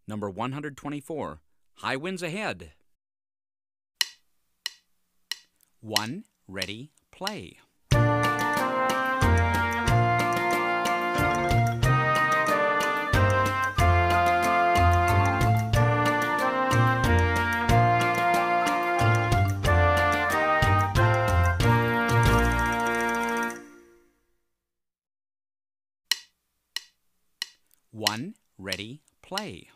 Number 124. High winds ahead. 1. Ready, play. One, ready, play.